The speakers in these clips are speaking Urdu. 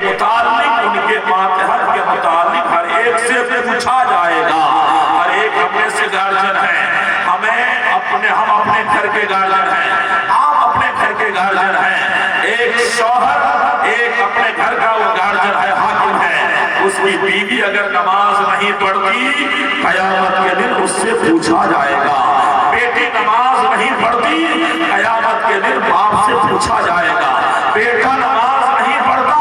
متعلق ان کے ماتحت کے متعلق ہر ایک سے پوچھا جائے گا. ہر ایک ہمیں سے گارجن ہے, ہم اپنے گھر کے گارجن ہیں, آپ اپنے گھر کے گارجن ہیں. ایک شوہر ایک اپنے گھر کا وہ گارجن ہے, حاکم ہے. اس کی بیوی اگر نماز نہیں پڑھتی قیامت کے دن اس سے پوچھا جائے گا. بیٹی نماز نہیں پڑھتی قیامت کے دن باپ سے پوچھا جائے گا. بیٹا نماز نہیں پڑھتا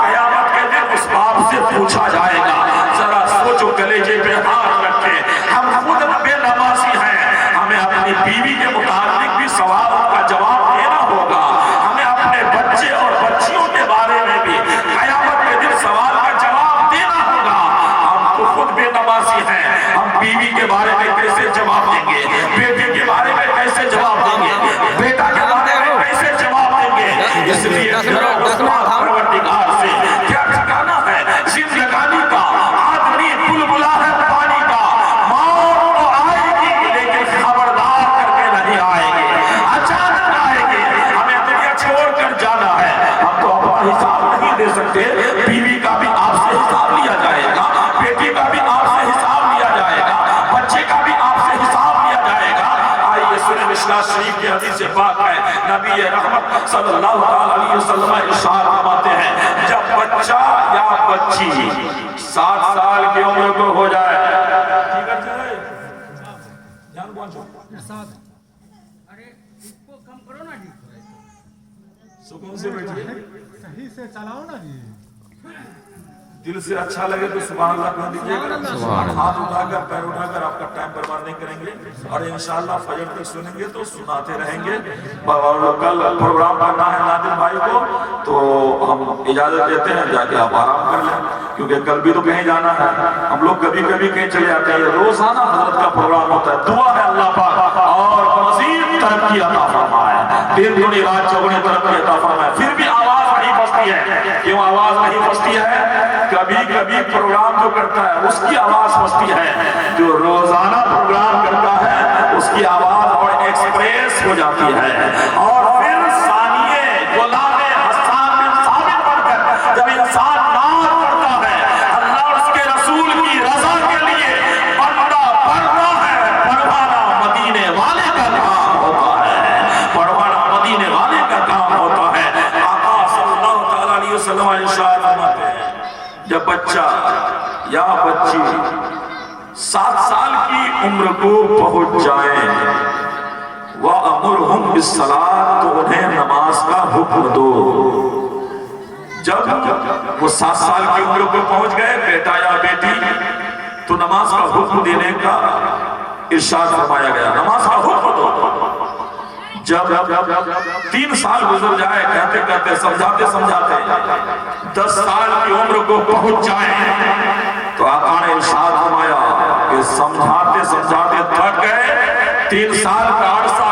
قیامت کے دن اس باپ سے پوچھا جائے گا. ذرا سوچو, کلیجے پہ ہاتھ رکھے, ہم خود بے نمازی ہیں, ہمیں اپنی بیوی کے متعلق بھی سوال کا جواب دینا ہوگا. ہمیں اپنے بچے اور بچیوں کے بارے میں بھی قیامت کے دن سوال کا جواب دینا ہوگا. ہم تو خود بے نمازی ہیں, ہم بیوی کے بارے میں کیسے جواب دیں گے, بیٹی کے بارے میں کیسے جواب دیں گے, بیٹا کے بارے میں کیسے جواب دیں گے. اس لیے پروردگار سے کیا ٹھکانا ہے زندگانی کا. آدمی بلبلا ہے پانی کا, موت تو آئے گی لیکن خبردار کر کے نہیں آئے گی, اچانک آئے گی. ہمیں دنیا چھوڑ کر جانا ہے, ہم تو اپنا حساب نہیں دے سکتے. بیوی کا بھی آپ سے حساب لیا جائے گا, بیٹی کا بھی آپ سے حساب لیا جائے گا, بچے کا بھی آپ سے حساب لیا جائے گا. آئیے سنیں مشکاۃ شریف کی حدیث پاک ہے, نبی رحمت صلی اللہ علیہ وسلم ارشاد فرماتے ہیں, جب بچہ یا بچی 7 سال کی عمر کو ہو جائے, ارے اس کو کم کرو نا جی, سکون سے بیٹھیے, صحیح سے چلاؤ نا جی. دل سے اچھا لگے تو سبحان اللہ کہہ دیجیے گا. ہاتھ اٹھا کر پیر اٹھا کر آپ کا ٹائم برباد نہیں کریں گے, اور انشاءاللہ فجر تک سنیں گے تو سناتے رہیں گے. اور کل پروگرام کرنا ہے نادر بھائی کو, تو ہم اجازت دیتے ہیں, جا کے آپ آرام کر لیں, کیونکہ کل بھی تو کہیں جانا ہے. ہم لوگ کبھی کبھی کہیں چلے جاتے ہیں, روزانہ حضرت کا پروگرام ہوتا ہے. دعا ہے اللہ پاک اور مزید ترقی عطا فرمائے, دن دگنی رات چوگنی ترقی عطا فرمائے. پھر بھی آواز نہیں پھنستی ہے. کیوں آواز نہیں پھنستی ہے؟ کبھی کبھی پروگرام جو کرتا ہے اس کی آواز پھنستی ہے, جو روزانہ پروگرام کرتا ہے اس کی آواز اور ایکسپریس ہو جاتی ہے. اور پھر ثانیے غلام حسان بن ثابت بن کر جب انسان نعت پڑھتا ہے اللہ اور اس کے رسول کی رضا کے لیے, بندہ پڑھتا ہے, پڑھوانا مدینے والے کا کام ہوتا ہے, پڑھوانا مدینے والے کا کام ہوتا ہے. آقا صلی اللہ تعالیٰ علیہ وسلم ارشاد فرماتے ہیں, جب بچہ یا بچی 7 سال کی عمر کو پہنچ جائیں, وَأَمُرْهُمْ بِالصَّلَاةِ, تو انہیں نماز کا حکم دو. جب وہ 7 سال کی عمر کو پہنچ گئے, بیٹا یا بیٹی, تو نماز کا حکم دینے کا ارشاد فرمایا گیا, نماز کا حکم دو. جب 3 سال گزر جائے, کہتے کہتے سمجھاتے سمجھاتے 10 سال کی عمر کو پہنچ جائیں, تو آقا نے ارشاد فرمایا کہ سمجھاتے سمجھاتے تھک گئے, 3 سال کا عرصہ